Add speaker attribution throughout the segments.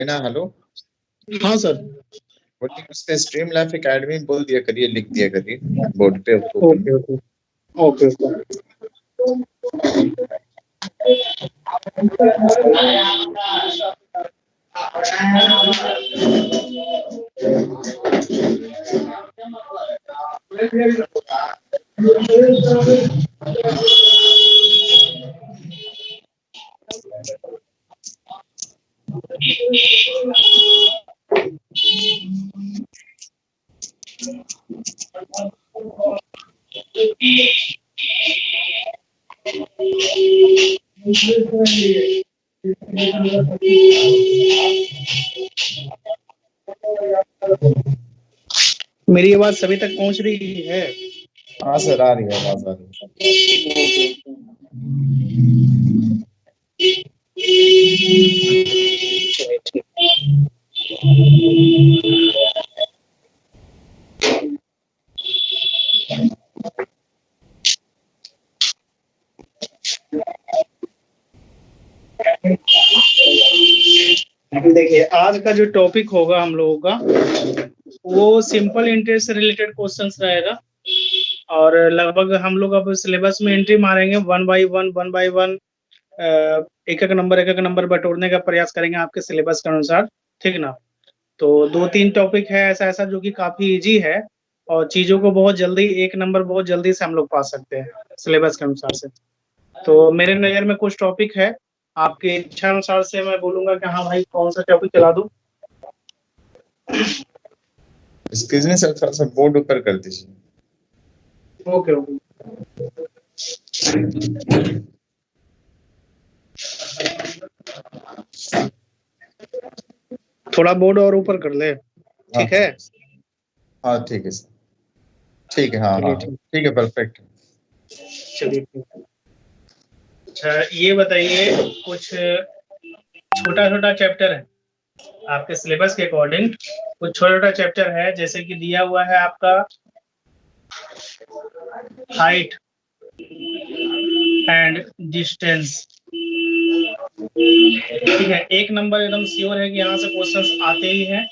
Speaker 1: है ना। हेलो।
Speaker 2: हाँ सर।
Speaker 1: बोलिए, उससे स्ट्रीम लाइफ एकेडमी बोल दिया करिए, लिख दिया करिए बोर्ड पे उसको।
Speaker 2: Okay okay okay okay. मेरी आवाज सभी तक पहुंच रही है?
Speaker 1: हाँ सर, आ रही है, आवाज आ रही है।
Speaker 2: देखिए, आज का जो टॉपिक होगा हम लोगों का वो सिंपल इंटरेस्ट से रिलेटेड क्वेश्चंस रहेगा। और लगभग हम लोग अब सिलेबस में एंट्री मारेंगे वन बाय वन एक एक नंबर बटोरने का प्रयास करेंगे आपके सिलेबस के अनुसार, ठीक ना। तो 2-3 टॉपिक है ऐसा ऐसा जो कि काफी इजी है और चीजों को बहुत जल्दी एक नंबर बहुत जल्दी से हम लोग पा सकते हैं सिलेबस के अनुसार से। तो मेरे नजर में कुछ टॉपिक है, आपकी इच्छा अनुसार से मैं बोलूंगा कि हाँ भाई कौन सा टॉपिक चला दूं।
Speaker 1: एक्सक्यूज मी सर, थोड़ा सा बोर्ड ऊपर कर दीजिए।
Speaker 2: Okay okay. थोड़ा बोर्ड और ऊपर कर ले, ठीक है?
Speaker 1: हाँ ठीक है सर, ठीक है। हाँ हाँ ठीक है, परफेक्ट।
Speaker 2: चलिए ठीक है। अच्छा ये बताइए, कुछ छोटा छोटा चैप्टर है आपके सिलेबस के अकॉर्डिंग, कुछ छोटा छोटा चैप्टर है जैसे कि दिया हुआ है आपका हाइट एंड डिस्टेंस, ठीक है। एक नंबर एकदम श्योर है कि यहाँ से क्वेश्चंस आते ही हैं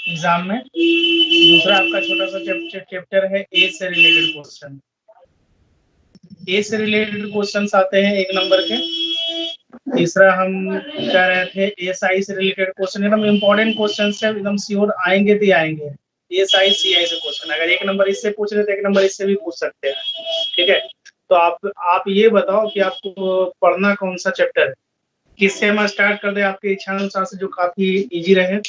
Speaker 2: एग्जाम में। दूसरा आपका छोटा सा चैप्टर है एज से रिलेटेड क्वेश्चन, एज से रिलेटेड क्वेश्चंस आते हैं एक नंबर के। तीसरा हम कह रहे थे एएसआई से रिलेटेड क्वेश्चन, एकदम इंपॉर्टेंट क्वेश्चन है, एकदम श्योर आएंगे तो आएंगे। एएसआई सीआई से क्वेश्चन, अगर एक नंबर इससे पूछ रहे तो एक नंबर इससे भी पूछ सकते हैं, ठीक है। तो आप ये बताओ कि आपको पढ़ना कौन सा चैप्टर है, किससे हम स्टार्ट कर दे आपकी इच्छा अनुसार से जो काफी इजी रहे।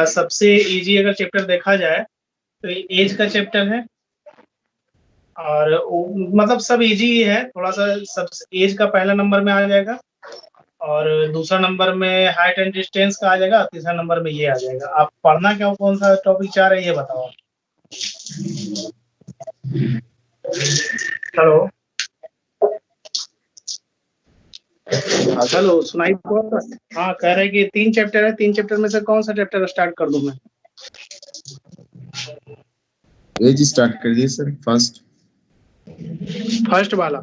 Speaker 2: सबसे इजी अगर चैप्टर देखा जाए तो एज का चैप्टर है, और मतलब सब इजी ही है थोड़ा सा। सब एज का पहला नंबर में आ जाएगा, और दूसरा नंबर में हाइट एंड डिस्टेंस का आ जाएगा, तीसरा नंबर में ये आ जाएगा। आप पढ़ना क्या कौन सा टॉपिक चाह रहे हैं ये बताओ। हेलो हेलो, सुनाई पड़ रहा है? हाँ, कह रहे हैं कि 3 चैप्टर है, 3 चैप्टर में से कौन सा चैप्टर स्टार्ट कर दूं मैं?
Speaker 1: एज स्टार्ट कर दिए सर,
Speaker 2: फर्स्ट वाला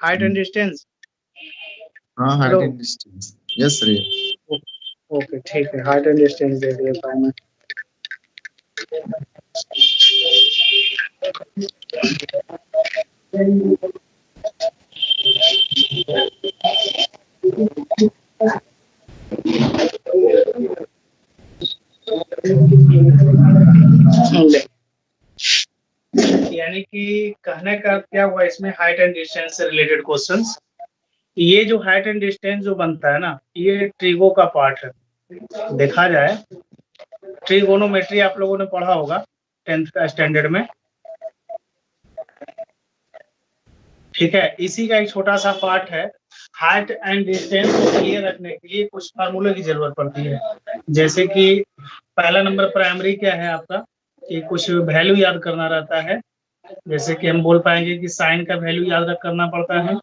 Speaker 2: हाइट एंड डिस्टेंस।
Speaker 1: हाँ height and distance, yes sir.
Speaker 2: Okay ठीक है, हाइट एंड डिस्टेंस दे देता हूं मैं। यानी कि कहने का क्या हुआ इसमें, हाइट एंड डिस्टेंस से रिलेटेड क्वेश्चंस। ये जो हाइट एंड डिस्टेंस जो बनता है ना, ये ट्रिगो का पार्ट है। देखा जाए ट्रिगोनोमेट्री आप लोगों ने पढ़ा होगा 10th स्टैंडर्ड में, ठीक है। इसी का एक छोटा सा पार्ट है। हाइट एंड डिस्टेंस को क्लियर रखने के लिए कुछ फार्मूले की जरूरत पड़ती है, जैसे कि पहला नंबर प्राइमरी क्या है आपका, कि कुछ वैल्यू याद करना रहता है। जैसे कि हम बोल पाएंगे कि साइन का वैल्यू याद करना पड़ता है,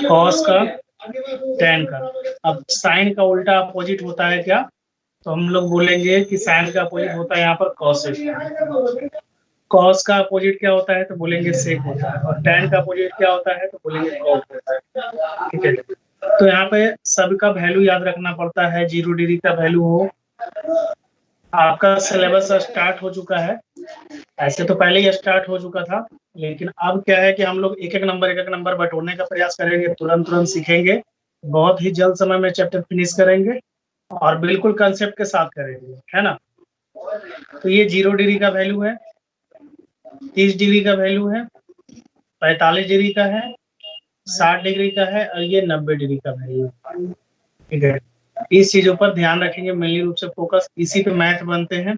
Speaker 2: कॉस का, टेन का। अब साइन का उल्टा अपोजिट होता है क्या, तो हम लोग बोलेंगे कि साइन का अपोजिट होता है यहाँ पर कॉसेक। कॉस का अपोजिट क्या होता है तो बोलेंगे सेक होता है, और टैन का अपोजिट क्या होता है तो बोलेंगे कॉट होता है, ठीक है। तो यहाँ पे सबका वैल्यू याद रखना पड़ता है, 0 डिग्री का वैल्यू हो। आपका सिलेबस स्टार्ट हो चुका है, ऐसे तो पहले ही स्टार्ट हो चुका था, लेकिन अब क्या है कि हम लोग एक एक नंबर बटोरने का प्रयास करेंगे, तुरंत सीखेंगे, बहुत ही जल्द समय में चैप्टर फिनिश करेंगे और बिल्कुल कंसेप्ट के साथ करेंगे, है ना। तो ये 0 डिग्री का वैल्यू है, 30 डिग्री का वैल्यू है, 45 डिग्री का है, 60 डिग्री का है और ये 90 डिग्री का वैल्यू है। ठीक है, इस चीजों पर ध्यान रखेंगे, मेनली रूप से फोकस इसी पे मैथ बनते हैं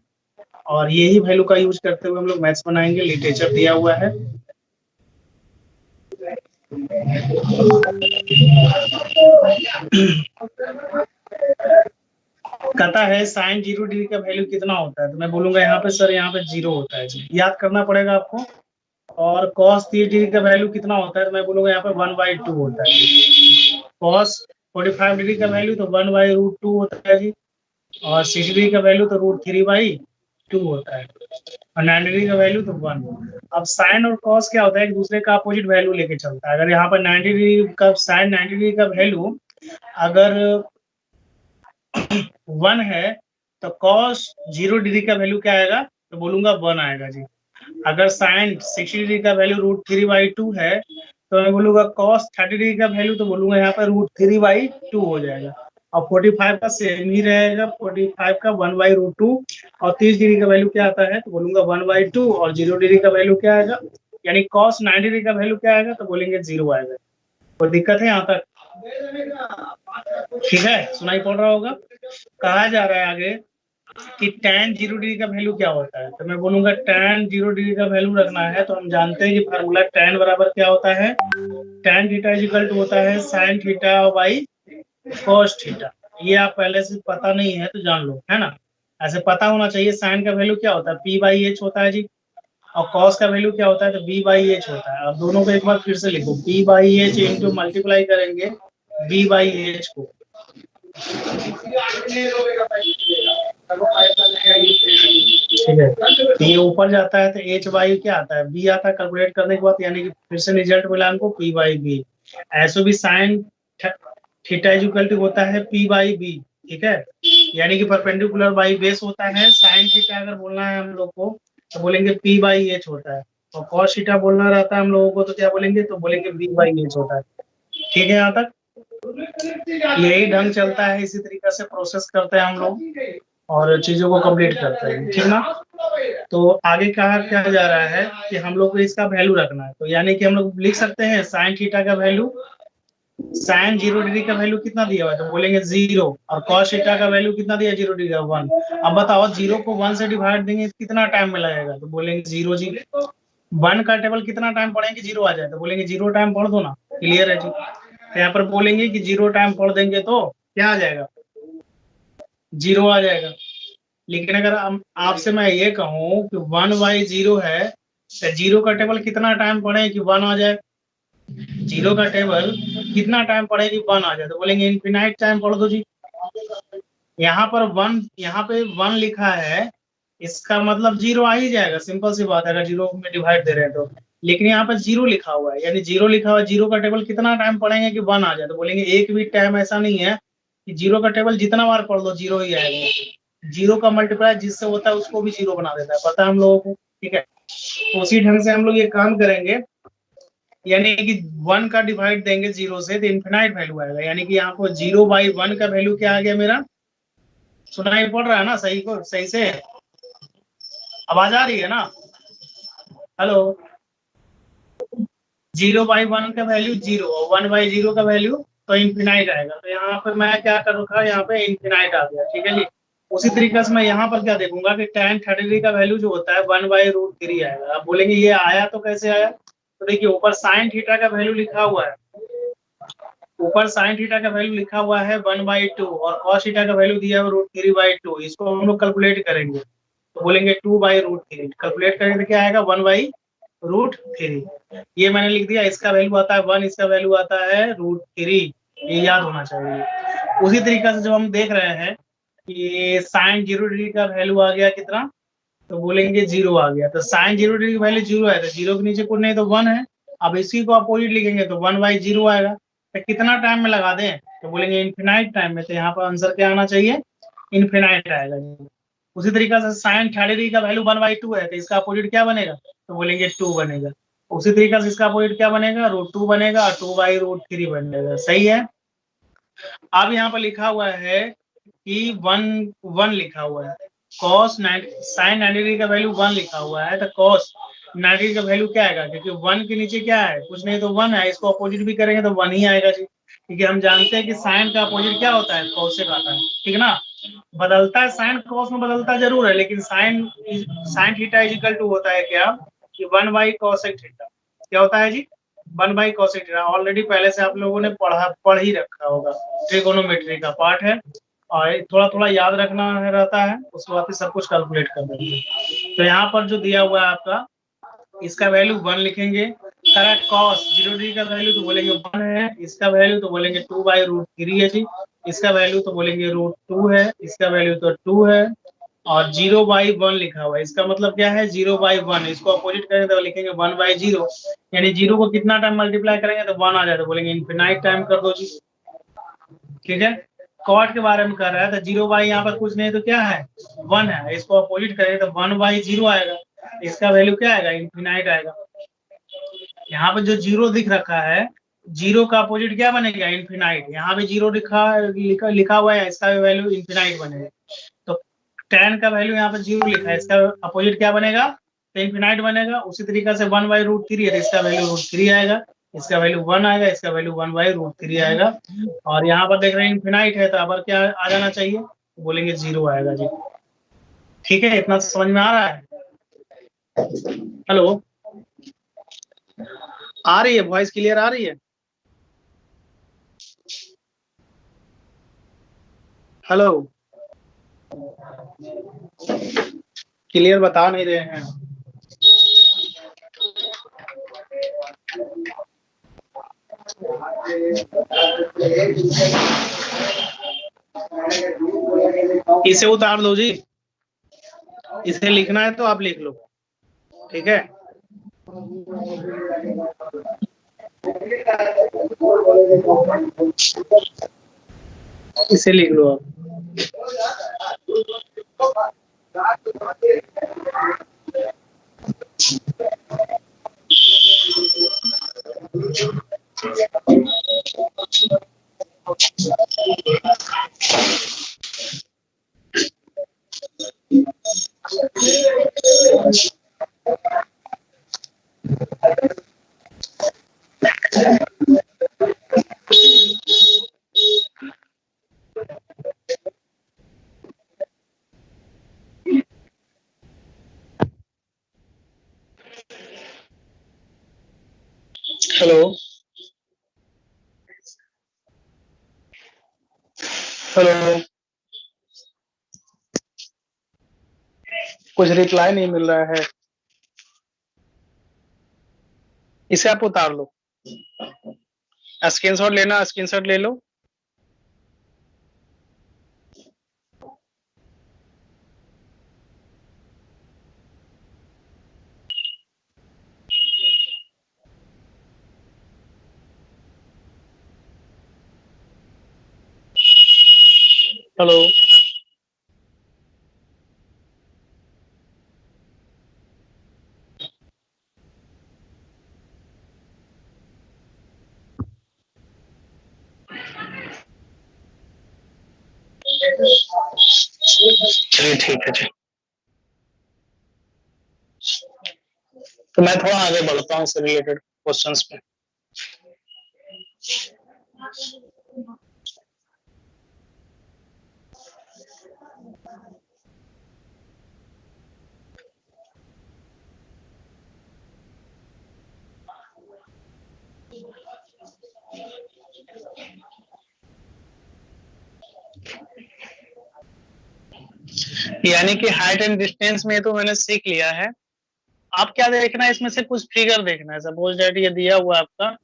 Speaker 2: और यही वैल्यू का यूज करते हुए हम लोग मैथ्स बनाएंगे। लिटरेचर दिया हुआ है, कहता है साइन 0 डिग्री का वैल्यू कितना होता है, तो मैं बोलूंगा यहाँ पे सर यहाँ पे 0 होता है जी, याद करना पड़ेगा आपको। और cos 30 डिग्री का वैल्यू कितना होता है, तो मैं बोलूंगा यहाँ पे 1/2 होता है। cos 45 डिग्री का वैल्यू तो 1/√2 होता है जी, और 60 डिग्री का वैल्यू तो √3/2 होता है, और 90 डिग्री का वैल्यू तो 1। अब साइन और कॉस क्या होता है, एक दूसरे का अपोजिट वैल्यू लेके चलता है। अगर यहाँ पर 90 डिग्री का साइन 90 डिग्री का वैल्यू अगर 1 है तो कॉस 0 डिग्री का वैल्यू क्या आएगा, तो बोलूंगा 1 आएगा जी। अगर साइन 60 डिग्री का वैल्यू √3/2 है तो मैं बोलूंगा कॉस 30 डिग्री का वैल्यू, तो बोलूंगा यहाँ पर √3/2 हो जाएगा। और 45 का सेम ही रहेगा, 45 का 1/√2, और 30 डिग्री का वैल्यू क्या आता है, तो बोलूंगा 1/2, और 0 डिग्री का वैल्यू क्या आएगा, यानी cos 90 डिग्री का वैल्यू क्या आएगा, तो बोलेंगे 0 आएगा। कोई दिक्कत है यहाँ तक? ठीक है, सुनाई पड़ रहा होगा। कहा जा रहा है आगे कि tan 0 डिग्री का वैल्यू क्या होता है, तो मैं बोलूंगा tan 0 डिग्री का वैल्यू रखना है तो हम जानते हैं कि फार्मूला tan बराबर क्या होता है, tan थीटा इक्वल टू होता है sin theta by cos theta. ये आप पहले से पता नहीं है तो जान लो, है ना, ऐसे पता होना चाहिए। sin का वैल्यू क्या होता है, p/h होता है जी, और cos का वैल्यू क्या होता है, तो b/h होता है। अब दोनों को एक बार फिर से लिखो, p/h इंटू मल्टीप्लाई करेंगे b/h को, ठीक है, तो ये ऊपर जाता है तो h/, क्या आता है, b आता है कैलकुलेट करने के बाद, यानी कि फिर से रिजल्ट मिला हमको p/b। ऐसे भी साइन थीटा इक्वल टू होता है p/b, ठीक है, यानी कि परपेंडिकुलर बाई बेस होता है। साइन थीटा अगर बोलना है हम लोग को तो बोलेंगे p/h होता है, और cos थीटा बोलना रहता है हम लोगों को तो क्या बोलेंगे, तो बोलेंगे b/h होता है। ठीक है, यहाँ तक यही ढंग चलता है, इसी तरीके से प्रोसेस करते हैं हम लोग और चीजों को कंप्लीट करते हैं, ठीक ना। तो आगे कहा क्या जा रहा है कि हम लोग को इसका वैल्यू रखना है, तो यानी कि हम लोग लिख सकते हैं साइन थीटा का वैल्यू, साइन 0 डिग्री का वैल्यू कितना दिया हुआ है, तो बोलेंगे 0, और cos थीटा का वैल्यू कितना दिया, 0 डिग्री का 1। अब बताओ 0 को 1 से डिवाइड देंगे कितना टाइम में लगेगा, तो बोलेंगे 0 जी। 1 का टेबल कितना टाइम पढ़ेंगे, 0 आ जाए, तो बोलेंगे 0 टाइम पढ़ दो ना, क्लियर है जी। तो यहाँ पर बोलेंगे कि 0 टाइम पढ़ देंगे तो क्या आ जाएगा, 0 आ जाएगा। लेकिन अगर आपसे मैं ये कहूँ कि 1/0 है तो 0 का टेबल कितना टाइम पढ़े कि 1 आ जाए, 0 का टेबल कितना टाइम पढ़े कि 1 आ जाए, तो बोलेंगे इनफिनाइट टाइम पढ़ दो जी। यहाँ पर 1, यहाँ पे 1 लिखा है, इसका मतलब 0 आ ही जाएगा, सिंपल सी बात है, अगर 0 में डिवाइड दे रहे हैं तो। लेकिन यहाँ पर 0 लिखा हुआ है, यानी 0 लिखा हुआ है, 0 का टेबल कितना टाइम पढ़ेंगे कि 1 आ जाए, तो बोलेंगे एक भी टाइम ऐसा नहीं है कि 0 का टेबल जितना बार पढ़ लो 0 ही आएगा। 0 का मल्टीप्लाई जिससे होता है उसको भी 0 बना देता है, पता है हम लोगों को, ठीक है। तो उसी ढंग से हम लोग ये काम करेंगे, यानी कि 1 का डिवाइड देंगे 0 से तो इन्फिनाइट वैल्यू आएगा, यानी कि यहाँ पर 0/1 का वैल्यू क्या आ गया मेरा, सुनाई पड़ रहा है ना सही को, सही से आवाज आ रही है ना, हेलो। 0/1 का वैल्यू 0, और 1/0 का वैल्यू तो इन्फिनाइट आएगा। तो यहाँ पर मैं क्या कर रखा, यहाँ पे इन्फिनाइट आ गया, ठीक है जी। उसी तरीके से मैं यहाँ पर क्या देखूंगा कि tan 30 का वैल्यू जो होता है 1/√3 आएगा। आप बोलेंगे ये आया तो कैसे आया, तो देखिए ऊपर साइन थीटा का वैल्यू लिखा हुआ है, ऊपर साइन थीटा का वैल्यू लिखा हुआ है 1/2, और cos थीटा का वैल्यू दिया है √3/2। इसको हम लोग कैलकुलेट करेंगे तो बोलेंगे 2/√3, कैलकुलेट करेंगे तो क्या आएगा 1/√3। ये मैंने लिख दिया, इसका वैल्यू आता है 1, इसका वैल्यू आता है √3, ये याद होना चाहिए। उसी तरीके से जब हम देख रहे हैं कि साइन 0 डिग्री का वैल्यू आ गया कितना, तो बोलेंगे 0 आ गया, तो साइन 0 डिग्री का वैल्यू 0 है तो 0 के नीचे कुछ नहीं तो 1 है। अब इसी को अपोजिट लिखेंगे तो 1/0 आएगा, तो कितना टाइम में लगा दें, तो बोलेंगे इन्फिनाइट टाइम में। तो यहाँ पर आंसर क्या आना चाहिए, इन्फिनाइट आएगा। उसी तरीके से साइन 30° का वैल्यू 1/2 है, तो इसका अपोजिट क्या बनेगा, तो बोलेंगे 2 बनेगा। उसी तरीके से इसका अपोजिट क्या बनेगा, √2 बनेगा, 2/√3 बनेगा। सही है। अब यहाँ पर लिखा हुआ है कि 1 लिखा हुआ है, cos sin 90° का वैल्यू 1 लिखा हुआ है, तो cos 90° का वैल्यू क्या आएगा, क्योंकि 1 के नीचे क्या है, कुछ नहीं तो 1 है, इसको अपोजिट भी करेंगे तो 1 ही आएगा जी, क्योंकि हम जानते हैं कि साइन का अपोजिट क्या होता है, cos आता है, ठीक है ना। बदलता है साइन cos में, बदलता जरूर है, लेकिन साइन थीटा इक्वल टू होता है क्या, कि 1/cos थीटा। क्या होता है जी, 1/cos थीटा। ऑलरेडी पहले से आप लोगों ने पढ़ ही रखा होगा, ट्रिगोनोमेट्री का पार्ट है, और थोड़ा थोड़ा याद रखना रहता है, उसके बाद फिर सब कुछ कैलकुलेट कर देते हैं। तो यहाँ पर जो दिया हुआ है आपका, इसका वैल्यू 1 लिखेंगे। करेक्ट, cos 0° का वैल्यू तो बोलेंगे 1 है, इसका वैल्यू तो बोलेंगे 2/√3 है जी, इसका वैल्यू तो बोलेंगे √2 है, इसका वैल्यू तो 2 है, और 0/1 लिखा हुआ है, इसका मतलब क्या है, 0/1। इसको अपोजिट करेंगे तो लिखेंगे 1/0, यानी 0 को कितना टाइम मल्टीप्लाई करेंगे तो 1 आ जाए, तो बोलेंगे इन्फिनाइट टाइम कर दो जी। ठीक है, कॉट के बारे में कर रहा है, तो 0/, यहाँ पर कुछ नहीं तो क्या है, 1 है, इसको अपोजिट करेंगे तो 1/0 आएगा, इसका वैल्यू क्या आएगा, इन्फिनाइट आएगा। यहाँ पे जो 0 दिख रखा है, 0 का अपोजिट क्या बनेगा, इन्फिनाइट। यहाँ पे 0 लिखा हुआ है, इसका वैल्यू इन्फिनाइट बनेगा। तो tan का वैल्यू यहाँ पे 0 लिखा है, इसका अपोजिट क्या बनेगा, तो इन्फिनाइट बनेगा। उसी तरीके से 1/√3 है, तो इसका वैल्यू √3 आएगा, इसका वैल्यू 1 आएगा, इसका वैल्यू 1/√3 आएगा। और यहाँ पर देख रहे हैं इन्फिनाइट है, तो अब क्या आ जाना चाहिए, बोलेंगे 0 आएगा जी। ठीक है, इतना समझ में आ रहा है। हेलो, आ रही है वॉइस, क्लियर आ रही है। हेलो, क्लियर बता नहीं रहे हैं। इसे उतार लो जी, इसे लिखना है तो आप लिख लो, ठीक है। इसे लिख लो आप। हेलो, हेलो, कुछ रिप्लाई नहीं मिल रहा है, इसे आप उतार लो, स्क्रीनशॉट लेना, स्क्रीनशॉट ले लो। हेलो, चलिए ठीक है जी। तो मैं थोड़ा आगे बढ़ता हूँ इससे रिलेटेड क्वेश्चंस पे। यानी कि हाइट एंड डिस्टेंस में तो मैंने सीख लिया है। आप क्या देखना है, इसमें से कुछ फिगर देखना है। सपोज दैट ये दिया हुआ है आपका,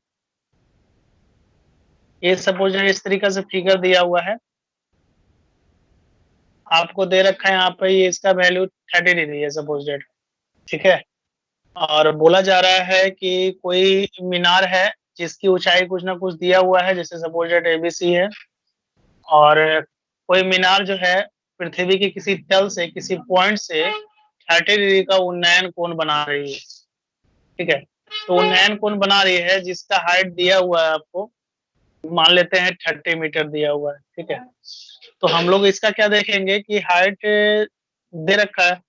Speaker 2: ये सपोज दैट इस तरीके से फिगर दिया हुआ है, आपको दे रखा है यहाँ पे, ये इसका वैल्यू 30° है सपोज दैट, ठीक है। और बोला जा रहा है कि कोई मीनार है जिसकी ऊंचाई कुछ ना कुछ दिया हुआ है, जैसे सपोज दैट ABC है, और कोई मीनार जो है पृथ्वी के किसी तल से, किसी पॉइंट से 30 डिग्री का उन्नयन कोण बना रही है। ठीक है, तो उन्नयन कोण बना रही है जिसका हाइट दिया हुआ है आपको, मान लेते हैं 30 मीटर दिया हुआ है। ठीक है, तो हम लोग इसका क्या देखेंगे कि हाइट दे रखा है।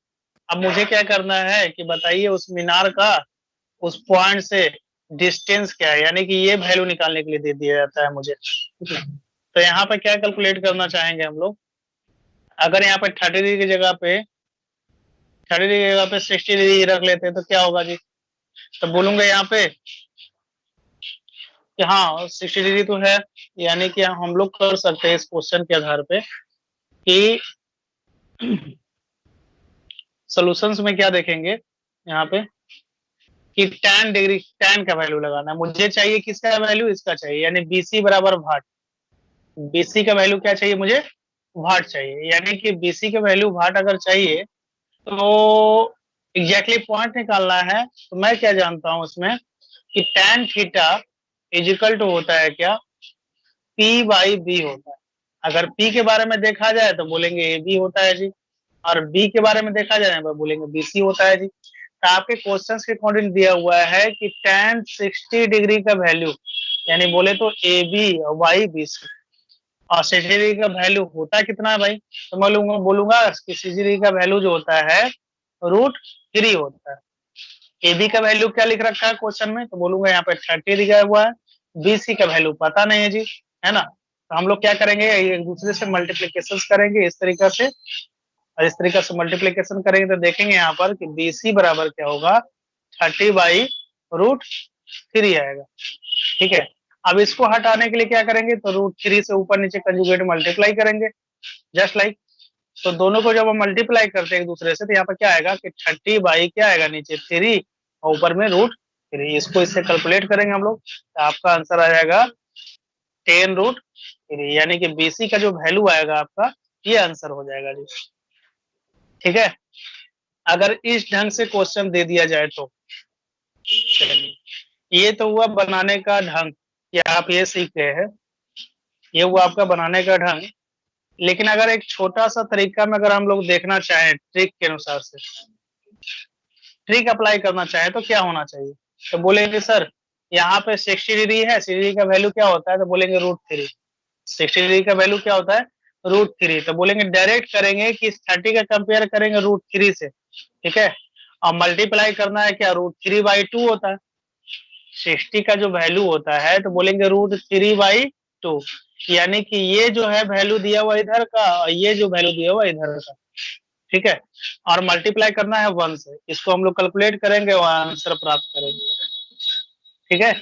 Speaker 2: अब मुझे क्या करना है कि बताइए उस मीनार का उस पॉइंट से डिस्टेंस क्या है, यानी कि ये वैल्यू निकालने के लिए दे दिया जाता है मुझे। तो यहाँ पे क्या कैलकुलेट करना चाहेंगे हम लोग, अगर यहाँ पे 30 डिग्री की जगह पे 30 डिग्री की जगह पे 60 डिग्री रख लेते हैं तो क्या होगा जी। तो बोलूंगा यहाँ पे कि हाँ 60 डिग्री तो है, यानी कि हम लोग कर सकते हैं इस क्वेश्चन के आधार पे कि सॉल्यूशंस में क्या देखेंगे यहाँ पे कि tan डिग्री, tan का वैल्यू लगाना है मुझे। चाहिए किसका वैल्यू, इसका चाहिए, यानी BC बराबर भाट। BC का वैल्यू क्या चाहिए मुझे, भाट चाहिए, यानी कि BC का वैल्यू भाट अगर चाहिए तो एग्जैक्टली पॉइंट निकालना है। तो मैं क्या जानता हूं उसमें कि tan थीटा इजिकल टू होता है क्या, P/B होता है। अगर P के बारे में देखा जाए तो बोलेंगे AB होता है जी, और B के बारे में देखा जाए तो बोलेंगे BC होता है जी। तो आपके क्वेश्चंस के अकॉर्डिंग दिया हुआ है कि tan 60 डिग्री का वैल्यू, यानी बोले तो AB और Y BC, और 60 डिग्री का वैल्यू होता है कितना है भाई, तो मैं बोलूंगा कि 60 डिग्री का वैल्यू जो होता है √3 होता है। AB का वैल्यू क्या लिख रखा है क्वेश्चन में, तो बोलूंगा यहाँ पे 30 दिया हुआ है, BC का वैल्यू पता नहीं है जी, है ना। तो हम लोग क्या करेंगे, एक दूसरे से मल्टीप्लीकेशन करेंगे इस तरीके से, और इस तरीके से मल्टीप्लीकेशन करेंगे तो देखेंगे यहाँ पर कि BC बराबर क्या होगा, 30/√3 आएगा। ठीक है, अब इसको हटाने के लिए क्या करेंगे, तो √3 से ऊपर नीचे कंजुगेट मल्टीप्लाई करेंगे, जस्ट लाइक। तो दोनों को जब हम मल्टीप्लाई करते हैं एक दूसरे से तो यहाँ पर क्या आएगा कि 30 क्या आएगा नीचे 3 और ऊपर में √3। इसको इससे कैलकुलेट करेंगे हम लोग, तो आपका आंसर आ जाएगा 10√3, यानी कि BC का जो वैल्यू आएगा आपका, ये आंसर हो जाएगा जी। ठीक है, अगर इस ढंग से क्वेश्चन दे दिया जाए तो ये तो हुआ बनाने का ढंग कि आप ये सीख गए हैं, ये हुआ आपका बनाने का ढंग। लेकिन अगर एक छोटा सा तरीका में अगर हम लोग देखना चाहें ट्रिक के अनुसार से, ट्रिक अप्लाई करना चाहें तो क्या होना चाहिए, तो बोलेंगे सर यहाँ पे 60 डिग्री है, 60 डिग्री का वैल्यू क्या होता है, तो बोलेंगे √3। 60 डिग्री का वैल्यू क्या होता है, √3। तो बोलेंगे डायरेक्ट करेंगे कि 30 का कंपेयर करेंगे √3 से। ठीक है, और मल्टीप्लाई करना है क्या, √3/2 होता है। 60 का जो वैल्यू होता है तो बोलेंगे √3/2, यानी कि ये जो है वैल्यू दिया हुआ इधर का और ये जो वैल्यू दिया हुआ इधर का। ठीक है, और मल्टीप्लाई करना है 1 से, इसको हम लोग कैलकुलेट करेंगे और आंसर प्राप्त करेंगे। ठीक है,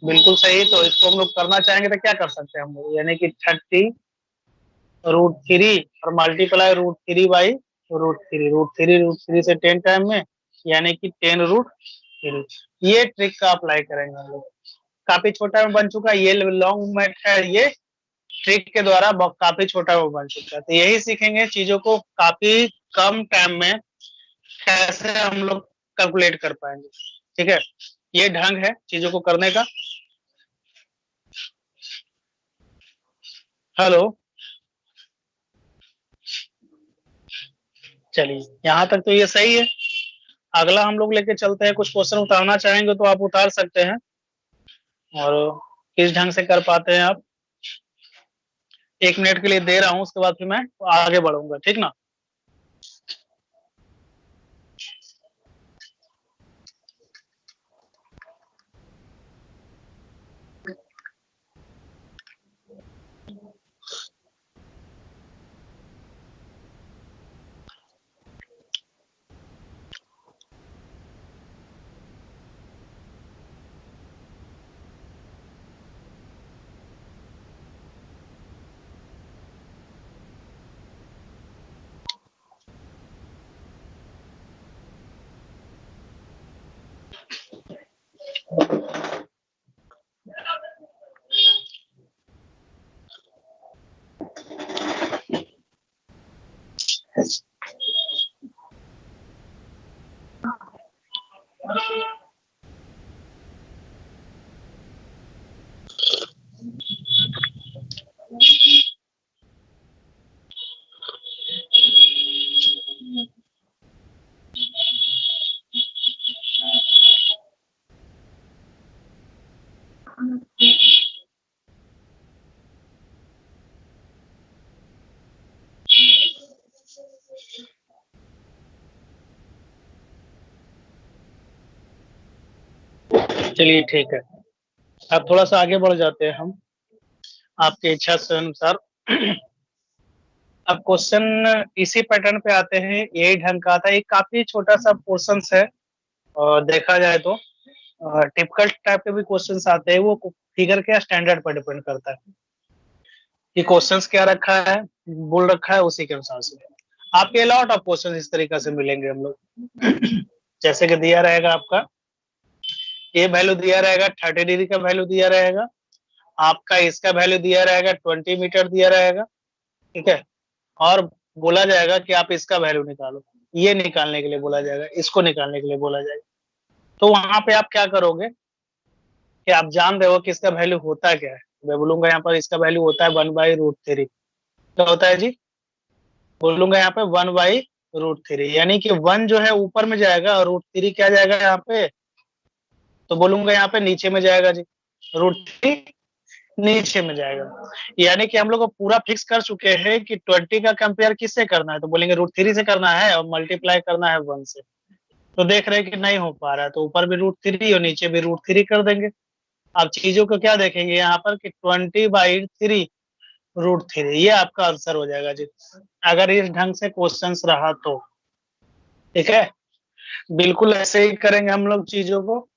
Speaker 2: बिल्कुल सही। तो इसको हम लोग करना चाहेंगे तो क्या कर सकते हैं हम लोग, यानी कि 30√3 और मल्टीप्लाई √3/√3 से 10 टाइम में, यानी कि 10√3। ये ट्रिक का अप्लाई करेंगे हम लोग। काफी छोटा में बन चुका है, ये लॉन्ग मैथ है, ये ट्रिक के द्वारा काफी छोटा में बन चुका है। तो यही सीखेंगे चीजों को काफी कम टाइम में कैसे हम लोग कैलकुलेट कर पाएंगे। ठीक है, ये ढंग है चीजों को करने का। हेलो, चलिए यहाँ तक तो ये सही है। अगला हम लोग लेके चलते हैं, कुछ क्वेश्चन उतारना चाहेंगे तो आप उतार सकते हैं, और किस ढंग से कर पाते हैं आप। 1 मिनट के लिए दे रहा हूँ, उसके बाद फिर मैं आगे बढ़ूंगा, ठीक ना। चलिए ठीक है, अब थोड़ा सा आगे बढ़ जाते हैं हम आपके इच्छा से अनुसार। अब क्वेश्चन इसी पैटर्न पे आते हैं, यही ढंग का आता है। एक काफी छोटा सा पोर्शन है और देखा जाए तो टिपिकल टाइप के भी क्वेश्चंस आते हैं, वो फिगर के स्टैंडर्ड पर डिपेंड करता है कि क्वेश्चंस क्या रखा है, बोल रखा है, उसी के अनुसार से आपके लॉट ऑफ क्वेश्चन इस तरीके से मिलेंगे हम लोग। जैसे कि दिया रहेगा आपका ये वैल्यू दिया रहेगा 30 डिग्री का वैल्यू दिया रहेगा, आपका इसका वैल्यू दिया रहेगा 20 मीटर दिया रहेगा, ठीक है। और बोला जाएगा कि आप इसका वैल्यू निकालो, ये निकालने के लिए बोला जाएगा, इसको निकालने के लिए बोला जाएगा। तो वहां पे आप क्या करोगे कि आप जान रहे हो कि इसका वैल्यू होता क्या है। मैं बोलूंगा यहाँ पर इसका वैल्यू होता है 1/√3। क्या होता है जी? बोलूंगा यहाँ पे 1/√3, यानी कि 1 जो है ऊपर में जाएगा और √3 क्या जाएगा यहाँ पे, तो बोलूंगा यहाँ पे नीचे में जाएगा जी, √3 नीचे में जाएगा। यानी कि हम लोग को पूरा फिक्स कर चुके हैं कि 20 का कंपेयर किससे करना है, तो बोलेंगे √3 से करना है और मल्टीप्लाई करना है 1 से। तो देख रहे हैं कि नहीं हो पा रहा है, तो ऊपर भी √3 और नीचे भी √3 कर देंगे। अब चीजों को क्या देखेंगे यहाँ पर कि 20/3 √3, ये आपका आंसर हो जाएगा जी, अगर इस ढंग से क्वेश्चंस रहा तो। ठीक है, बिल्कुल ऐसे ही करेंगे हम लोग चीजों को।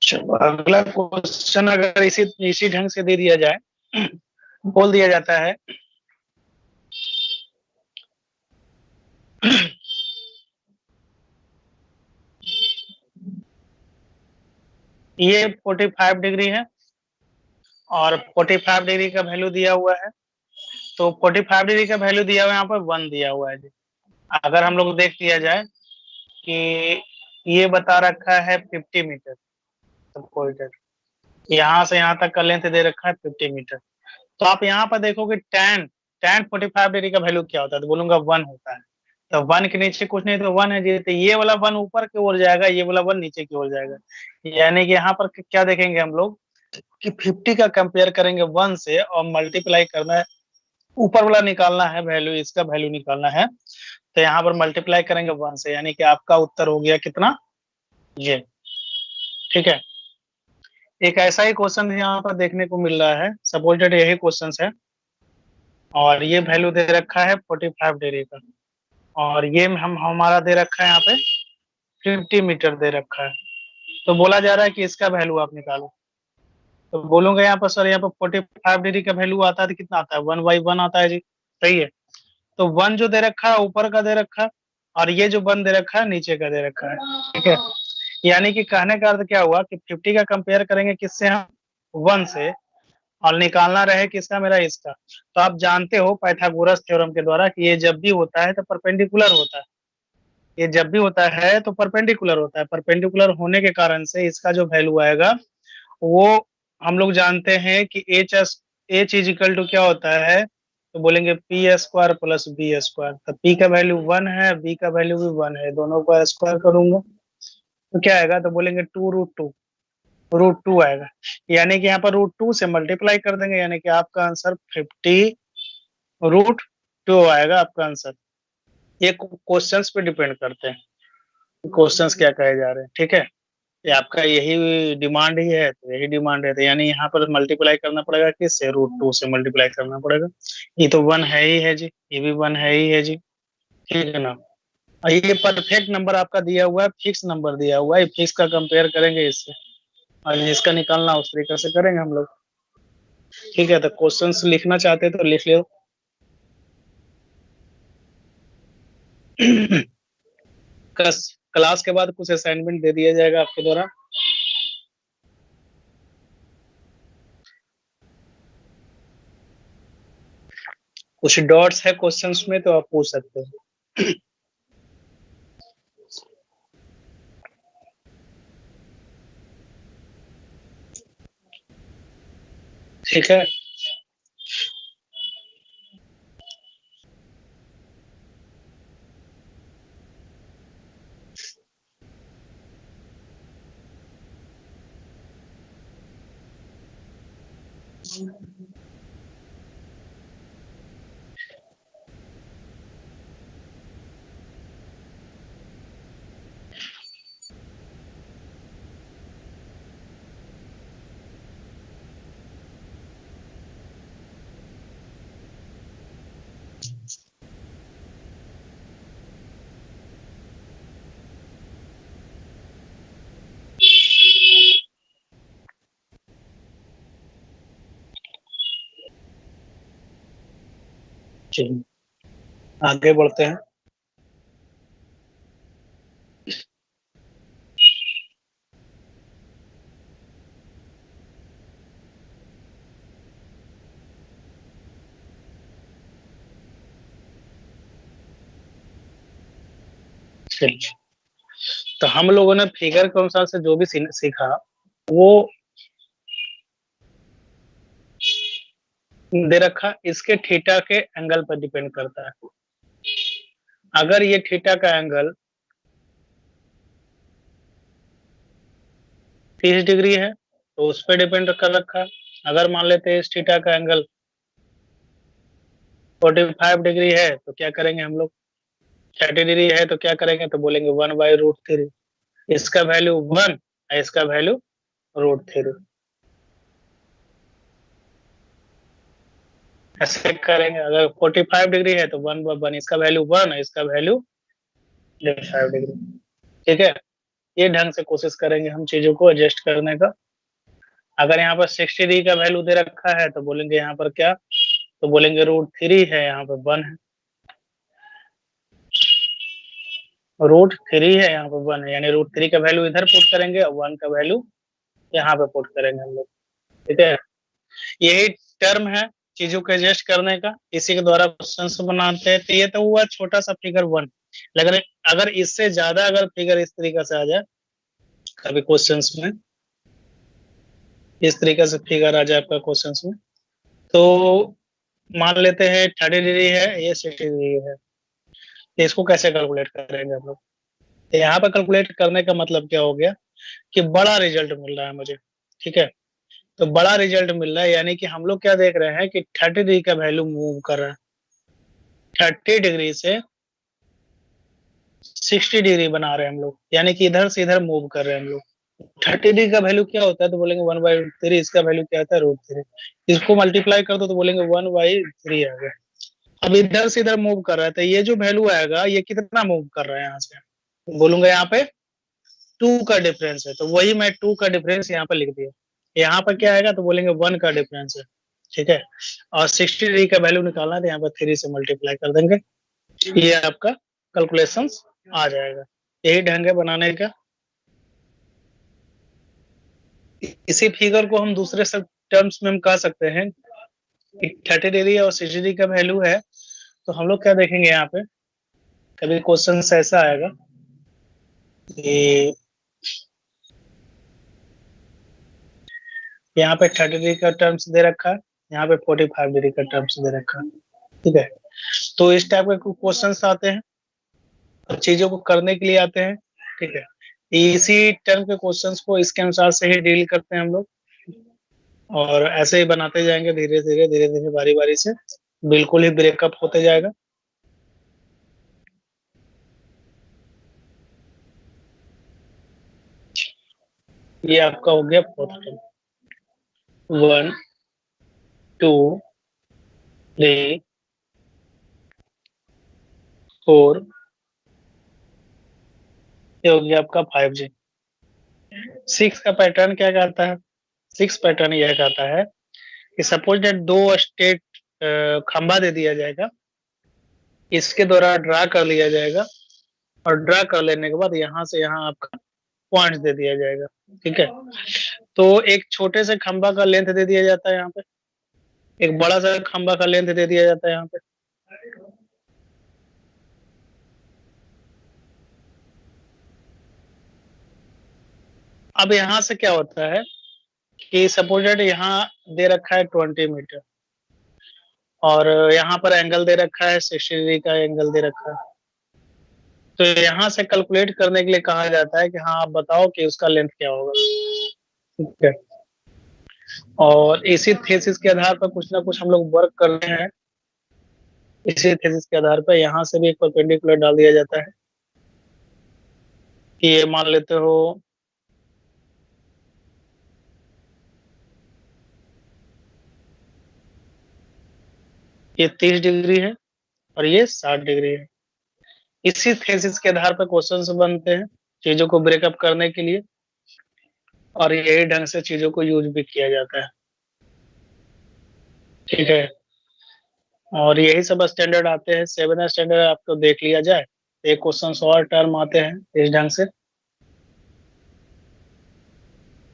Speaker 2: चलो अगला क्वेश्चन अगर इसी इसी ढंग से दे दिया जाए, बोल दिया जाता है ये 45 डिग्री है और 45 डिग्री का वैल्यू दिया हुआ है, तो 45 डिग्री का वैल्यू दिया हुआ है, यहाँ पर 1 दिया हुआ है जी। अगर हम लोग देख लिया जाए कि ये बता रखा है 50 मीटर, तो यहाँ से यहाँ तक का लेंथ दे रखा है 50 मीटर। तो आप यहाँ पर देखोगे tan 45 डिग्री का वैल्यू क्या होता है, तो बोलूंगा 1 होता है। तो 1 के नीचे कुछ नहीं, तो 1 है जी, तो ये वाला 1 ऊपर की ओर जाएगा, ये वाला 1 नीचे की ओर जाएगा। यानी कि यहाँ पर क्या देखेंगे हम लोग कि 50 का कंपेयर करेंगे 1 से और मल्टीप्लाई करना है, ऊपर वाला निकालना है वैल्यू, इसका वैल्यू निकालना है, तो यहाँ पर मल्टीप्लाई करेंगे 1 से, यानी कि आपका उत्तर हो गया कितना, ये। ठीक है, एक ऐसा ही क्वेश्चन यहाँ पर देखने को मिल रहा है, सपोजेड यही क्वेश्चन है और ये वैल्यू दे रखा है 45 डिग्री का और ये हम हमारा दे रखा है यहाँ पे 50 मीटर दे रखा है। तो बोला जा रहा है कि इसका वैल्यू आप निकालो, तो बोलूंगा यहाँ पर सर यहाँ पर 45 डिग्री का वैल्यू आता है तो कितना आता है, 1/1 आता है जी, सही है। तो 1 जो दे रखा है ऊपर का दे रखा है और ये जो 1 दे रखा है नीचे का दे रखा है। ठीक है, यानी कि कहने का अर्थ क्या हुआ कि 50 का कंपेयर करेंगे किससे, हम 1 से, और निकालना रहे किसका, मेरा इसका। तो आप जानते हो पाइथागोरस थ्योरम के द्वारा कि ये जब भी होता है तो परपेंडिकुलर होता है, ये जब भी होता है तो परपेंडिकुलर होता है। परपेंडिकुलर होने के कारण से इसका जो वैल्यू आएगा वो हम लोग जानते हैं कि एच इज इक्वल टू क्या होता है, तो बोलेंगे p² प्लस b²। तो p का वैल्यू 1 है, b का वैल्यू भी 1 है, दोनों को स्क्वायर करूंगा तो क्या आएगा, तो बोलेंगे 2√2 आएगा। यानी कि यहाँ पर √2 से मल्टीप्लाई कर देंगे, यानी कि आपका आंसर 50√2 आएगा आपका आंसर। ये क्वेश्चंस पे डिपेंड करते हैं, क्वेश्चंस क्या कहे जा रहे हैं। ठीक है, ये आपका यही डिमांड ही है, तो यही डिमांड है, तो यानी यहाँ पर मल्टीप्लाई करना पड़ेगा किससे, √2 से मल्टीप्लाई करना पड़ेगा। ये तो 1 है ही है जी, ये भी 1 है ही है जी, ठीक है ना। और ये परफेक्ट नंबर आपका दिया हुआ है, फिक्स नंबर दिया हुआ है, फिक्स का कंपेयर करेंगे इससे और जिसका निकालना उस तरीके से करेंगे हम लोग। ठीक है, तो क्वेश्चंस लिखना चाहते हैं तो लिख लो। क्लास के बाद कुछ असाइनमेंट दे दिया जाएगा आपके द्वारा। कुछ डॉट्स है क्वेश्चंस में तो आप पूछ सकते हो। ठीक है, चलिए आगे बढ़ते हैं। चलिए, तो हम लोगों ने फिगर के अनुसार से जो भी सीखा वो दे रखा, इसके थीटा के एंगल पर डिपेंड करता है। अगर ये थीटा का एंगल 30 डिग्री है तो उस पर डिपेंड कर रखा। अगर मान लेते हैं इस थीटा का एंगल 45 डिग्री है तो क्या करेंगे हम लोग, 30 डिग्री है तो क्या करेंगे, तो बोलेंगे 1/√3। इसका वैल्यू 1 है, इसका वैल्यू √3। ऐसे करेंगे। अगर 45 डिग्री है तो 1/1, इसका वैल्यू 1 है, इसका वैल्यू 5 डिग्री। ठीक है, ये ढंग से कोशिश करेंगे हम चीजों को एडजस्ट करने का। अगर यहाँ पर 60 डिग्री का वैल्यू दे रखा है तो बोलेंगे यहाँ पर क्या, तो बोलेंगे √3 है, यहाँ पर 1 है। √3 है, यहाँ पर 1 है, यानी √3 का वैल्यू इधर पुट करेंगे और 1 का वैल्यू यहाँ पे पुट करेंगे हम लोग। ठीक है, यही टर्म है चीजों को एडजस्ट करने का, इसी के द्वारा क्वेश्चन बनाते हैं। तो ये तो हुआ छोटा सा फिगर 1, लेकिन अगर इससे ज्यादा अगर फिगर इस तरीके से आ जाए कभी क्वेश्चंस में, इस तरीके से फिगर आ जाए आपका क्वेश्चंस में, तो मान लेते हैं 30 डिग्री है, ये 60 डिग्री है, तो इसको कैसे कैलकुलेट करेंगे हम लोग। तो यहाँ पर कैलकुलेट करने का मतलब क्या हो गया कि बड़ा रिजल्ट मिल रहा है मुझे। ठीक है, तो बड़ा रिजल्ट मिल रहा है, यानी कि हम लोग क्या देख रहे हैं कि 30 डिग्री का वैल्यू मूव कर रहा है, 30 डिग्री से 60 डिग्री बना रहे हैं हम लोग, यानी कि इधर से इधर मूव कर रहे हैं हम लोग। 30 डिग्री का वैल्यू क्या होता है, तो बोलेंगे 1/3, इसका वैल्यू क्या आता है √3। इसको मल्टीप्लाई कर दो तो बोलेंगे 1/3 आ गया। अब इधर से इधर मूव कर रहा है, तो ये जो वैल्यू आएगा ये कितना मूव कर रहा है यहाँ से, बोलूंगा यहाँ पे 2 का डिफरेंस है, तो वही मैं 2 का डिफरेंस यहाँ पे लिख दिया। यहाँ पर क्या आएगा, तो बोलेंगे 1 का डिफरेंस है। ठीक है, और 60 डिग्री का वैल्यू निकालना है तो यहाँ पर 3 से मल्टीप्लाई कर देंगे, ये आपका कैलकुलेशन आ जाएगा। यही ढंग है बनाने का। इसी फिगर को हम दूसरे सब टर्म्स में हम कह सकते हैं कि 30 डिग्री और 60 डिग्री का वैल्यू है, तो हम लोग क्या देखेंगे यहाँ पे, कभी क्वेश्चन ऐसा आएगा कि यहाँ पे 30 डिग्री का टर्म्स दे रखा है, यहाँ पे 45 डिग्री का टर्म्स दे रखा है। ठीक है, तो इस टाइप के क्वेश्चन आते हैं, चीजों को करने के लिए आते हैं। ठीक है, इसी टर्म के क्वेश्चंस को इसके अनुसार से ही डील करते हैं हम लोग, और ऐसे ही बनाते जाएंगे धीरे धीरे बारी बारी से, बिल्कुल ही ब्रेकअप होते जाएगा। ये आपका हो गया 4th टर्म, 1 2 3 4, ये हो गया आपका 5G। 6 का पैटर्न क्या कहता है, 6 पैटर्न यह कहता है कि सपोज दैट 2 स्टेट खंबा दे दिया जाएगा, इसके द्वारा ड्रा कर लिया जाएगा, और ड्रा कर लेने के बाद यहाँ से यहाँ आपका पॉइंट दे दिया जाएगा। ठीक है, तो एक छोटे से खंबा का लेंथ दे दिया जाता है यहाँ पे, एक बड़ा सा खंबा का लेंथ दे दिया जाता है यहाँ पे। अब यहाँ से क्या होता है कि सपोजेड यहाँ दे रखा है 20 मीटर, और यहाँ पर एंगल दे रखा है 60 डिग्री का एंगल दे रखा है, तो यहाँ से कैलकुलेट करने के लिए कहा जाता है कि हाँ आप बताओ कि उसका लेंथ क्या होगा। ठीक है, और इसी थीसिस के आधार पर कुछ ना कुछ हम लोग वर्क कर रहे हैं। इसी थीसिस के आधार पर यहाँ से भी एक परपेंडिकुलर डाल दिया जाता है कि ये मान लेते हो ये 30 डिग्री है और ये 60 डिग्री है। इसी थीसिस के आधार पर क्वेश्चंस बनते हैं चीजों को ब्रेकअप करने के लिए, और यही ढंग से चीजों को यूज भी किया जाता है। ठीक है, और यही सब स्टैंडर्ड आते हैं। 7 स्टैंडर्ड आपको देख लिया जाए, एक क्वेश्चन और टर्म आते हैं इस ढंग से।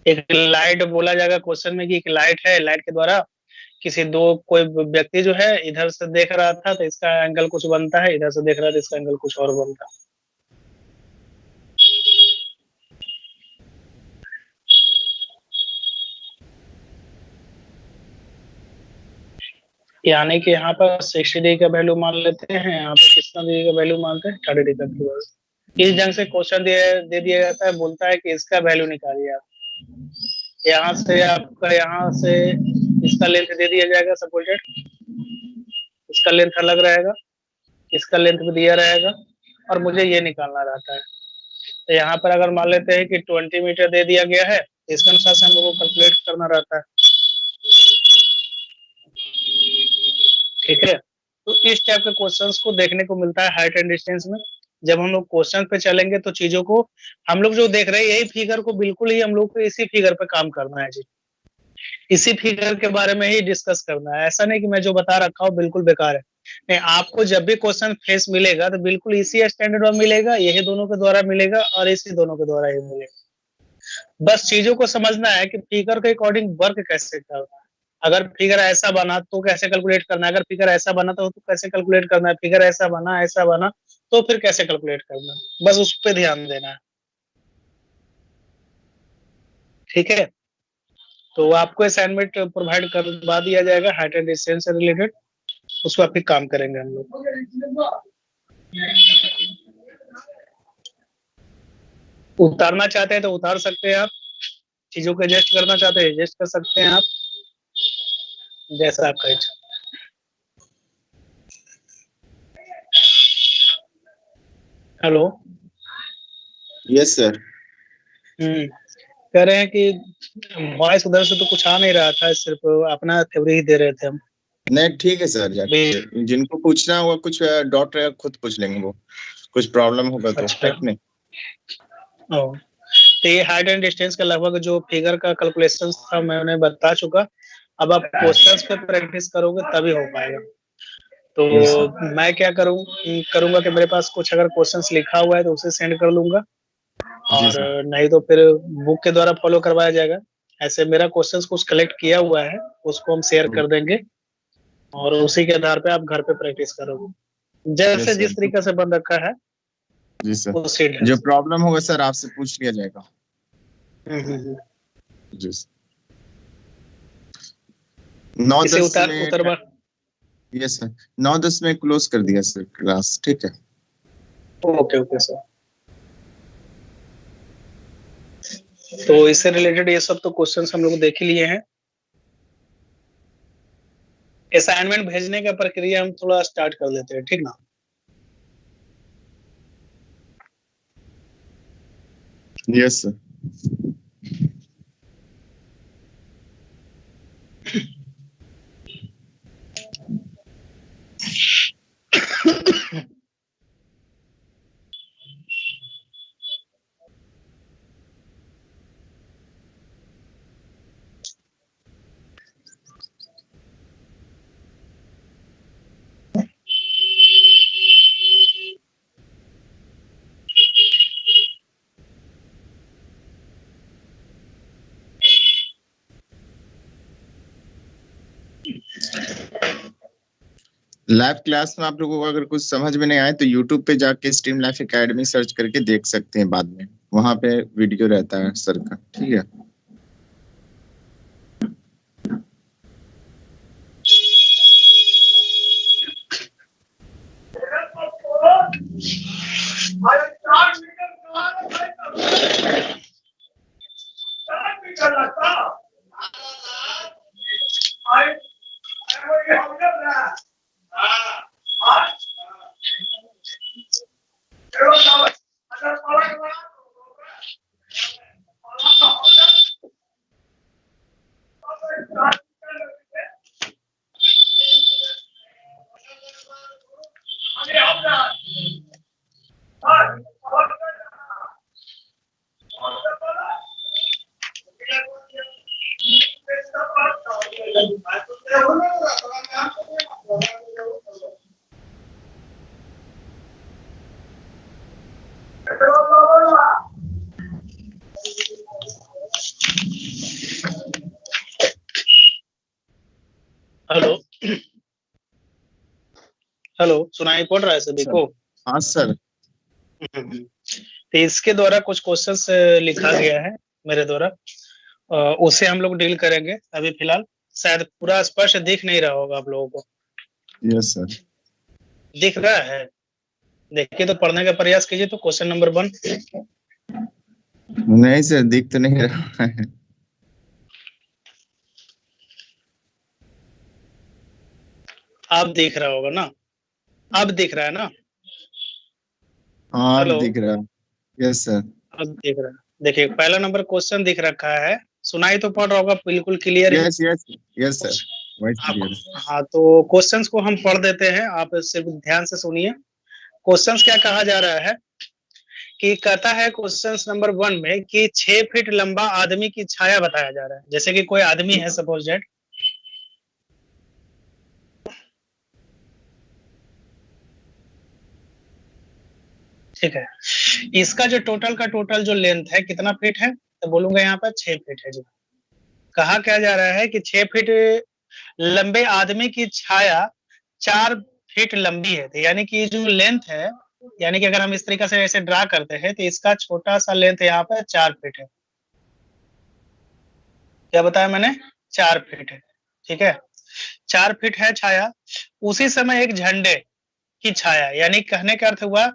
Speaker 2: एक लाइट बोला जाएगा क्वेश्चन में कि एक लाइट है, लाइट के द्वारा किसी दो कोई व्यक्ति जो है इधर से देख रहा था तो इसका एंगल कुछ बनता है, इधर से देख रहा था इसका एंगल कुछ और बनता है। यानी कि यहाँ पर 60 डिग्री का वैल्यू मान लेते हैं, यहाँ पर कितना डिग्री का वैल्यू मानते हैं, 30 डिग्री का। इस ढंग से क्वेश्चन दे दिया जाता है, बोलता है कि इसका वैल्यू निकालिए आप। यहाँ से आपका यहाँ से इसका लेंथ दे दिया जाएगा सपोजेड, इसका लेंथ अलग रहेगा, इसका लेंथ भी दिया रहेगा, और मुझे ये निकालना रहता है। तो यहाँ पर अगर मान लेते हैं कि 20 मीटर दे दिया गया है, इसके अनुसार से हम लोग को कैलकुलेट करना रहता है। ठीक है, तो इस टाइप के क्वेश्चंस को देखने को मिलता है हाइट एंड डिस्टेंस में। जब हम लोग क्वेश्चन पे चलेंगे तो चीजों को हम लोग जो देख रहे हैं यही फिगर को बिल्कुल ही हम लोग को इसी फिगर पे काम करना है जी, इसी फिगर के बारे में ही डिस्कस करना है। ऐसा नहीं कि मैं जो बता रखा हूँ बिल्कुल बेकार है, नहीं, आपको जब भी क्वेश्चन फेस मिलेगा तो बिल्कुल इसी स्टैंडर्ड में मिलेगा, यही दोनों के द्वारा मिलेगा और इसी दोनों के द्वारा ही मिलेगा। बस चीजों को समझना है कि फिगर के अकॉर्डिंग वर्क कैसे करना है। अगर फिगर ऐसा बना तो कैसे कैलकुलेट करना है, अगर फिगर ऐसा बना तो कैसे कैलकुलेट करना है, फिगर ऐसा बना तो फिर कैसे कैलकुलेट करना है, बस उस पर ध्यान देना है। ठीक है, तो आपको असाइनमेंट प्रोवाइड करवा दिया जाएगा हाइट एंड डिस्टेंस से रिलेटेड, उस पर फिर काम करेंगे हम लोग। उतारना चाहते हैं तो उतार सकते हैं आप, चीजों को एडजस्ट करना चाहते हैं एडजस्ट कर सकते हैं आप, जैसा आपका इच्छा। Hello,
Speaker 1: yes sir.
Speaker 2: कह रहे हैं कि वॉइस उधर से तो कुछ आ नहीं रहा था, सिर्फ अपना थ्योरी ही दे रहे थे हम।
Speaker 1: नहीं ठीक है सर, जाके जिनको पूछना होगा कुछ डाउट रहेगा खुद पूछ लेंगे, वो कुछ प्रॉब्लम होगा तो।
Speaker 2: अच्छा,
Speaker 1: नहीं
Speaker 2: तो ये हाइट एंड डिस्टेंस का लगभग जो फिगर का कैलकुलेशन था मैंने बता चुका। अब आप क्वेश्चंस पे प्रैक्टिस करोगे तभी हो पाएगा। तो मैं क्या करूंगा कि मेरे पास कुछ अगर क्वेश्चंस लिखा हुआ है तो उसे सेंड कर लूंगा, और नहीं तो फिर बुक के द्वारा फॉलो करवाया जाएगा। ऐसे मेरा क्वेश्चंस कुछ कलेक्ट किया हुआ है, उसको हम शेयर कर देंगे और उसी के आधार पे आप घर पे प्रैक्टिस करोगे जैसे जिस तरीके से बन रखा है।
Speaker 1: जी सर, जो प्रॉब्लम होगा सर आपसे पूछ लिया जाएगा। जी सर, 9-10 में। यस सर, 9-10 में क्लोज कर दिया सर क्लास। ठीक है,
Speaker 2: ओके ओके सर। तो इससे रिलेटेड ये सब तो क्वेश्चंस हम लोग देख ही लिए हैं। असाइनमेंट भेजने का प्रक्रिया हम थोड़ा स्टार्ट कर लेते हैं, ठीक ना?
Speaker 1: Yes sir. लाइव क्लास में आप लोगों को अगर कुछ समझ में नहीं आए तो यूट्यूब पे जाके स्ट्रीम लाइफ एकेडमी सर्च करके देख सकते हैं, बाद में वहां पे वीडियो रहता है सर का। ठीक है,
Speaker 2: हेलो हेलो, सुनाई पड़ रहा है सभी को?
Speaker 1: हाँ सर।
Speaker 2: तो इसके द्वारा कुछ क्वेश्चंस लिखा गया है मेरे द्वारा, उसे हम लोग डील करेंगे। अभी फिलहाल शायद पूरा स्पष्ट दिख नहीं रहा होगा आप लोगों को।
Speaker 1: Yes sir.
Speaker 2: दिख रहा है? देखिए तो पढ़ने का प्रयास कीजिए। तो क्वेश्चन नंबर 1।
Speaker 1: नहीं सर, दिख तो नहीं रहा है।
Speaker 2: आप दिख रहा होगा ना? अब दिख रहा है ना?
Speaker 1: हाँ, अब
Speaker 2: हेलो,
Speaker 1: दिख रहा है। Yes sir.
Speaker 2: अब दिख रहा है। देखिए पहला नंबर क्वेश्चन दिख रखा है, सुनाई तो पड़ रहा होगा बिल्कुल क्लियर ही।
Speaker 1: Yes yes yes sir, voice
Speaker 2: आपको,
Speaker 1: क्लियर।
Speaker 2: हाँ तो क्वेश्चंस को हम पढ़ देते हैं, आप सिर्फ ध्यान से सुनिए। क्वेश्चंस क्या कहा जा रहा है कि कहता है क्वेश्चंस नंबर 1 में कि 6 फीट लंबा आदमी की छाया बताया जा रहा है। जैसे कि कोई आदमी है, सपोज दैट, ठीक है। इसका जो टोटल का टोटल जो लेंथ है कितना फीट है, तो बोलूंगा यहाँ पर 6 फीट है जी। कहा क्या जा रहा है कि 6 फीट लंबे आदमी की छाया 4 फीट लंबी है। तो यानी कि जो लेंथ है, यानी कि अगर हम इस तरीके से ऐसे ड्रा करते हैं तो इसका छोटा सा लेंथ यहाँ पर 4 फीट है। क्या बताया मैंने? 4 फीट है, ठीक है। 4 फीट है छाया। उसी समय एक झंडे की छाया, यानी कहने का अर्थ हुआ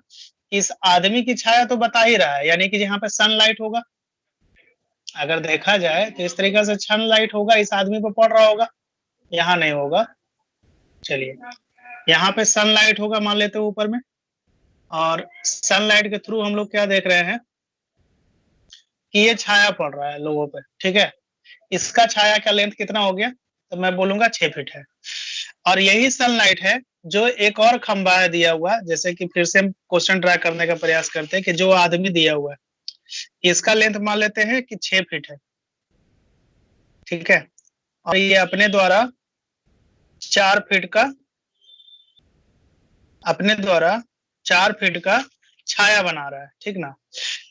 Speaker 2: इस आदमी की छाया तो बता ही रहा है, यानी कि यहाँ पे सनलाइट होगा। अगर देखा जाए तो इस तरीके से सनलाइट होगा, इस आदमी पर पड़ रहा होगा, यहाँ नहीं होगा। चलिए, यहाँ पे सनलाइट होगा मान लेते हैं ऊपर में, और सनलाइट के थ्रू हम लोग क्या देख रहे हैं कि ये छाया पड़ रहा है लोगों पे, ठीक है। इसका छाया का लेंथ कितना हो गया, तो मैं बोलूंगा 6 फीट है। और यही सनलाइट है जो एक और खंबा है दिया हुआ, जैसे कि फिर से हम क्वेश्चन ट्राई करने का प्रयास करते हैं कि जो आदमी दिया हुआ है इसका लेंथ मान लेते हैं कि 6 फीट है, ठीक है। और ये अपने द्वारा 4 फीट का, अपने द्वारा 4 फीट का छाया बना रहा है, ठीक ना।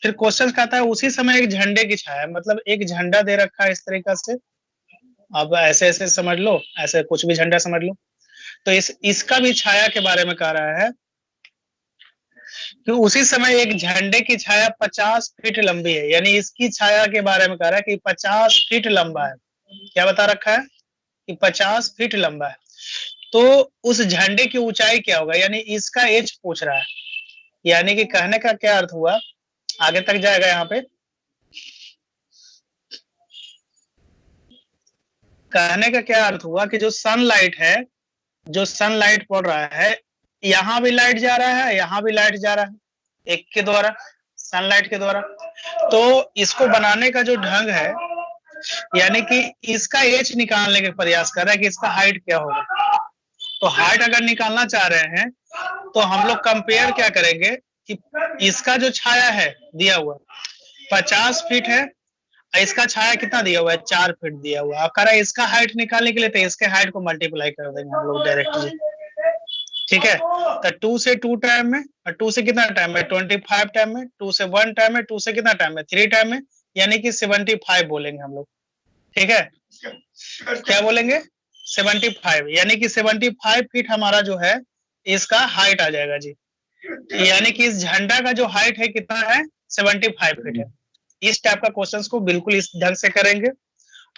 Speaker 2: फिर क्वेश्चन कहता है उसी समय एक झंडे की छाया, मतलब एक झंडा दे रखा है इस तरीका से। अब ऐसे ऐसे समझ लो, ऐसे कुछ भी झंडा समझ लो। तो इसका भी छाया के बारे में कह रहा है कि उसी समय एक झंडे की छाया 50 फीट लंबी है, यानी इसकी छाया के बारे में कह रहा है कि 50 फीट लंबा है। क्या बता रखा है कि 50 फीट लंबा है। तो उस झंडे की ऊंचाई क्या होगा, यानी इसका एज पूछ रहा है। यानी कि कहने का क्या अर्थ हुआ, आगे तक जाएगा यहाँ पे। कहने का क्या अर्थ हुआ कि जो सनलाइट है, जो सनलाइट पड़ रहा है, यहाँ भी लाइट जा रहा है, यहाँ भी लाइट जा रहा है, एक के द्वारा, सनलाइट के द्वारा। तो इसको बनाने का जो ढंग है, यानी कि इसका एज निकालने का प्रयास कर रहा है कि इसका हाइट क्या होगा। तो हाइट अगर निकालना चाह रहे हैं तो हम लोग कंपेयर क्या करेंगे कि इसका जो छाया है दिया हुआ 50 फीट है, इसका छाया कितना दिया हुआ है, 4 फीट दिया हुआ है। अगर इसका हाइट निकालने के लिए तो इसके हाइट को मल्टीप्लाई कर देंगे हम लोग डायरेक्टली, ठीक है। तो 2 से 2 टाइम में, और 2 से कितना टाइम में, 25 टाइम में, 2 से 1 टाइम में, 2 से कितना टाइम में, 3 टाइम में, यानी कि 75 बोलेंगे हम लोग, ठीक है। क्या बोलेंगे? 75, यानी कि 75 फीट हमारा जो है इसका हाइट आ जाएगा जी। यानी कि इस झंडा का जो हाइट है कितना है, 75 फीट है। इस टाइप का क्वेश्चंस को बिल्कुल इस ढंग से करेंगे।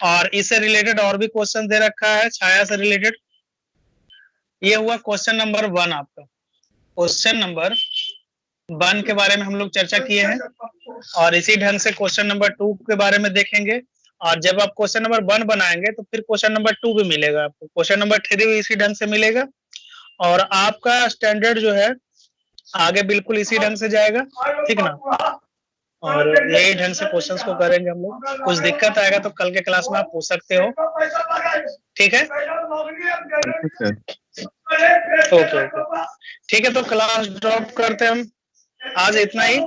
Speaker 2: और इससे रिलेटेड और भी क्वेश्चन दे रखा है छाया से रिलेटेड। ये हुआ क्वेश्चन नंबर 1 आपका। क्वेश्चन नंबर 1 के बारे में हम लोग चर्चा किए हैं, और इसी ढंग से क्वेश्चन नंबर 2 के बारे में देखेंगे। और जब आप क्वेश्चन नंबर 1 बनाएंगे तो फिर क्वेश्चन नंबर 2 भी मिलेगा आपको, क्वेश्चन नंबर 3 भी इसी ढंग से मिलेगा। और आपका स्टैंडर्ड जो है आगे बिल्कुल इसी ढंग से जाएगा, ठीक ना। और यही ढंग से क्वेश्चंस को करेंगे हम लोग। कुछ दिक्कत आएगा तो कल के क्लास में आप पूछ सकते हो, ठीक है? ओके ओके, ठीक है, तो क्लास ड्रॉप करते हैं हम, आज इतना ही।